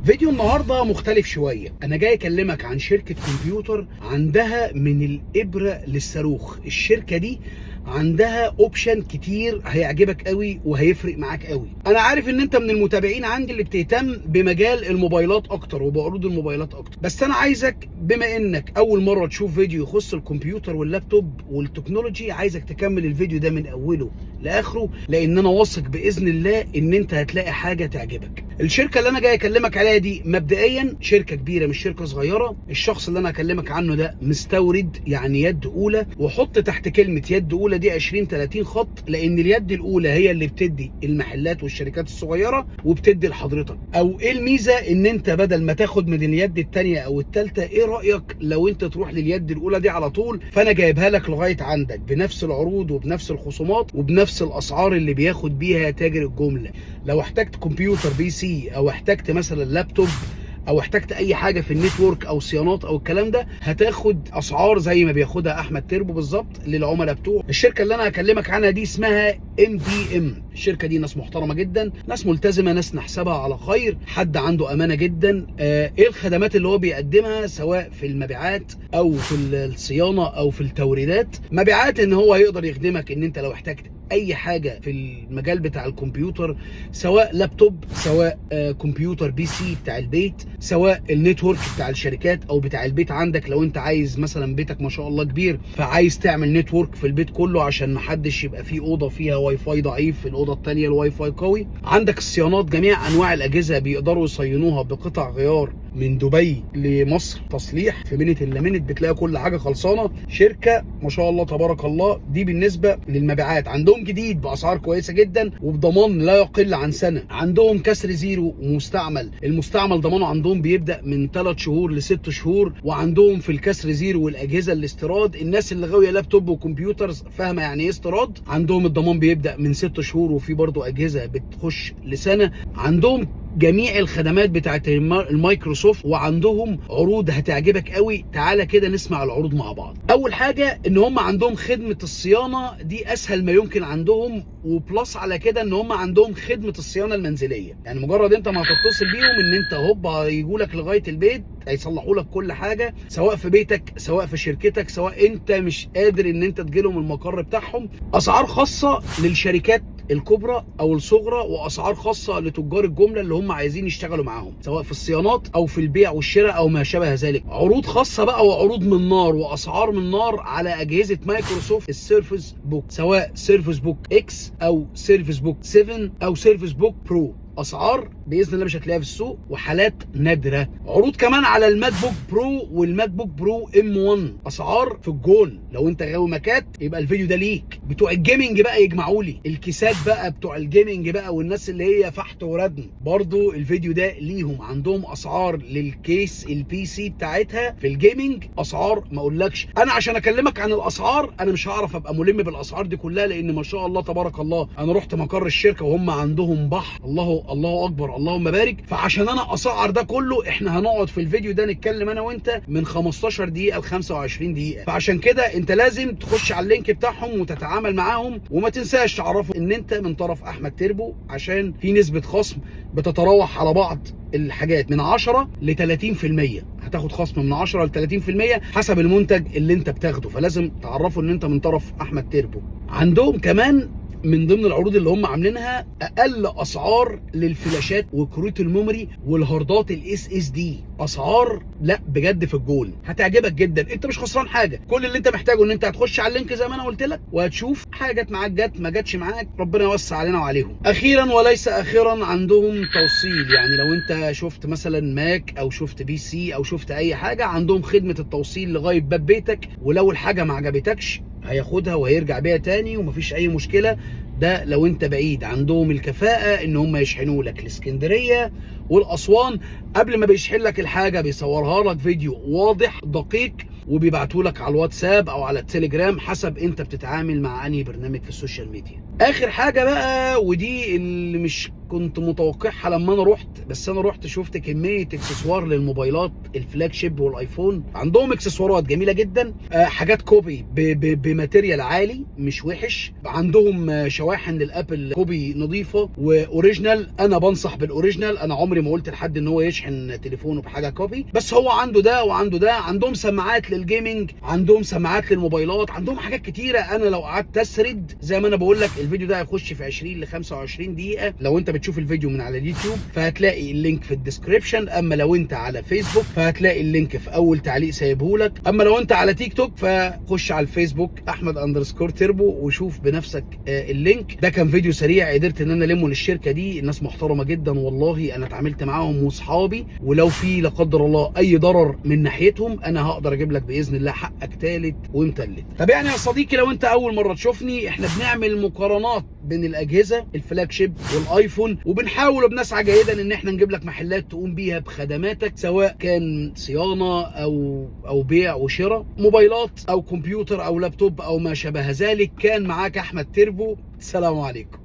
فيديو النهارده مختلف شويه. انا جاي اكلمك عن شركه كمبيوتر عندها من الابره للصاروخ. الشركه دي عندها اوبشن كتير هيعجبك قوي وهيفرق معاك قوي. انا عارف ان انت من المتابعين عندي اللي بتهتم بمجال الموبايلات اكتر وبعروض الموبايلات اكتر، بس انا عايزك بما انك اول مره تشوف فيديو يخص الكمبيوتر واللابتوب والتكنولوجي، عايزك تكمل الفيديو ده من اوله لاخره، لان انا واثق باذن الله ان انت هتلاقي حاجه تعجبك. الشركه اللي انا جاي اكلمك عليها دي مبدئيا شركه كبيره مش شركه صغيره. الشخص اللي انا هكلمك عنه ده مستورد، يعني يد اولى، وحط تحت كلمه يد اولى دي 20-30 خط، لان اليد الاولى هي اللي بتدي المحلات والشركات الصغيره وبتدي لحضرتك. او ايه الميزه؟ ان انت بدل ما تاخد من اليد الثانيه او الثالثه، ايه رايك لو انت تروح لليد الاولى دي على طول؟ فانا جايبها لك لغايه عندك بنفس العروض وبنفس الخصومات وبنفس الاسعار اللي بياخد بيها تاجر الجمله. لو احتجت كمبيوتر بي سي، او احتجت مثلا لابتوب، او احتجت اي حاجه في النتورك او صيانات او الكلام ده، هتاخد اسعار زي ما بياخدها احمد تربو بالظبط للعملاء بتوعه. الشركه اللي انا هكلمك عنها دي اسمها MPM. الشركه دي ناس محترمه جدا، ناس ملتزمه، ناس نحسبها على خير، حد عنده امانه جدا. ايه الخدمات اللي هو بيقدمها سواء في المبيعات او في الصيانه او في التوريدات؟ مبيعات ان هو يقدر يخدمك ان انت لو احتجت اي حاجه في المجال بتاع الكمبيوتر، سواء لابتوب، سواء كمبيوتر بي سي بتاع البيت، سواء النتورك بتاع الشركات او بتاع البيت عندك. لو انت عايز مثلا بيتك ما شاء الله كبير، فعايز تعمل نتورك في البيت كله عشان محدش يبقى فيه اوضه فيها واي فاي ضعيف، في الاوضه الثانيه الواي فاي قوي. عندك الصيانات، جميع انواع الاجهزه بيقدروا يصينوها بقطع غيار من دبي لمصر تصليح في منت الا منت، بتلاقي كل حاجه خلصانه. شركه ما شاء الله تبارك الله. دي بالنسبه للمبيعات. عندهم جديد باسعار كويسه جدا وبضمان لا يقل عن سنه. عندهم كسر زيرو ومستعمل. المستعمل ضمانه عندهم بيبدا من 3 شهور ل6 شهور. وعندهم في الكسر زيرو والاجهزه الاستيراد، الناس اللي غاويه لابتوب وكمبيوترز فاهمه يعني ايه استيراد، عندهم الضمان بيبدا من 6 شهور، وفي برضو اجهزه بتخش لسنه. عندهم جميع الخدمات بتاعت المايكروسوفت، وعندهم عروض هتعجبك قوي. تعالى كده نسمع العروض مع بعض. اول حاجه ان هم عندهم خدمه الصيانه، دي اسهل ما يمكن عندهم، وبلس على كده ان هم عندهم خدمه الصيانه المنزليه. يعني مجرد انت ما هتتصل بيهم ان انت هوب هيجوا لك لغايه البيت، هيصلحوا لك كل حاجه، سواء في بيتك سواء في شركتك، سواء انت مش قادر ان انت تجيلهم المقر بتاعهم. اسعار خاصه للشركات الكبرى او الصغرى، واسعار خاصه لتجار الجمله اللي هم عايزين يشتغلوا معاهم سواء في الصيانات او في البيع والشراء او ما شابه ذلك. عروض خاصه بقى وعروض من نار واسعار من نار على اجهزه مايكروسوفت السيرفس بوك، سواء سيرفس بوك اكس او سيرفس بوك 7 او سيرفس بوك برو. اسعار باذن الله مش هتلاقيها في السوق، وحالات نادره. عروض كمان على الماك بوك برو والماك بوك برو M1، اسعار في الجول. لو انت غاوي ماكات يبقى الفيديو ده ليك. بتوع الجيمنج بقى يجمعوا لي الكيسات بقى، بتوع الجيمنج بقى والناس اللي هي فحت وردم، برضو الفيديو ده ليهم. عندهم اسعار للكيس البي سي بتاعتها في الجيمنج، اسعار ما اقولكش. انا عشان اكلمك عن الاسعار انا مش هعرف ابقى ملم بالاسعار دي كلها، لان ما شاء الله تبارك الله انا رحت مقر الشركه وهم عندهم بحر، الله اكبر اللهم بارك. فعشان انا اسعر ده كله، احنا هنقعد في الفيديو ده نتكلم انا وانت من 15 دقيقه ل 25 دقيقه. فعشان كده انت لازم تخش على اللينك بتاعهم وتتعامل معاهم، وما تنساش تعرفوا ان انت من طرف احمد تربو، عشان في نسبه خصم بتتراوح على بعض الحاجات من 10 ل 30%. هتاخد خصم من 10 ل 30% حسب المنتج اللي انت بتاخده، فلازم تعرفوا ان انت من طرف احمد تربو. عندهم كمان من ضمن العروض اللي هم عاملينها اقل اسعار للفلاشات وكروت الميموري والهاردات SSD. اسعار لا بجد في الجول، هتعجبك جدا. انت مش خسران حاجه، كل اللي انت محتاجه ان انت هتخش على اللينك زي ما انا قلت لك، وهتشوف حاجه جت معاك جت، ما جاتش معاك ربنا يوسع علينا وعليهم. اخيرا وليس اخيرا عندهم توصيل. يعني لو انت شفت مثلا ماك او شفت بي سي او شفت اي حاجه، عندهم خدمه التوصيل لغايه باب بيتك، ولو الحاجه ما عجبتكش هياخدها وهيرجع بيها تاني ومفيش اي مشكله. ده لو انت بعيد. عندهم الكفاءه ان هم يشحنوا لك الاسكندريه والاسوان. قبل ما بيشحن لك الحاجه بيصورها لك فيديو واضح دقيق، وبيبعتوا لك على الواتساب او على التليجرام حسب انت بتتعامل مع انهي برنامج في السوشيال ميديا. اخر حاجه بقى، ودي اللي مش كنت متوقعها لما انا رحت، بس انا رحت شفت كميه اكسسوار للموبايلات الفلاج شيب والايفون. عندهم اكسسوارات جميله جدا، حاجات كوبي بماتيريال عالي مش وحش. عندهم شواحن للابل كوبي نظيفه واوريجينال. انا بنصح بالاوريجينال، انا عمري ما قلت لحد ان هو يشحن تليفونه بحاجه كوبي، بس هو عنده ده وعنده ده. عندهم سماعات للجيمنج، عندهم سماعات للموبايلات، عندهم حاجات كتيره. انا لو قعدت اسرد زي ما انا بقول لك، الفيديو ده هيخش في 20 ل 25 دقيقه. لو انت بتشوف الفيديو من على اليوتيوب فهتلاقي اللينك في الديسكريبشن، اما لو انت على فيسبوك فهتلاقي اللينك في اول تعليق سايبهولك، اما لو انت على تيك توك فخش على الفيسبوك احمد_تربو وشوف بنفسك اللينك. ده كان فيديو سريع قدرت ان انا المه للشركه دي. الناس محترمه جدا والله، انا اتعاملت معاهم واصحابي، ولو في لا قدر الله اي ضرر من ناحيتهم انا هقدر اجيب لك باذن الله حقك تالت ومتلت. طب يعني يا صديقي، لو انت اول مره تشوفني، احنا بنعمل مقارنات بين الاجهزه الفلاج شيب والايفون، وبنحاول وبنسعى جيدا ان احنا نجيب لك محلات تقوم بيها بخدماتك، سواء كان صيانه او بيع وشراء موبايلات او كمبيوتر او لابتوب او ما شابه ذلك. كان معاك احمد تربو، السلام عليكم.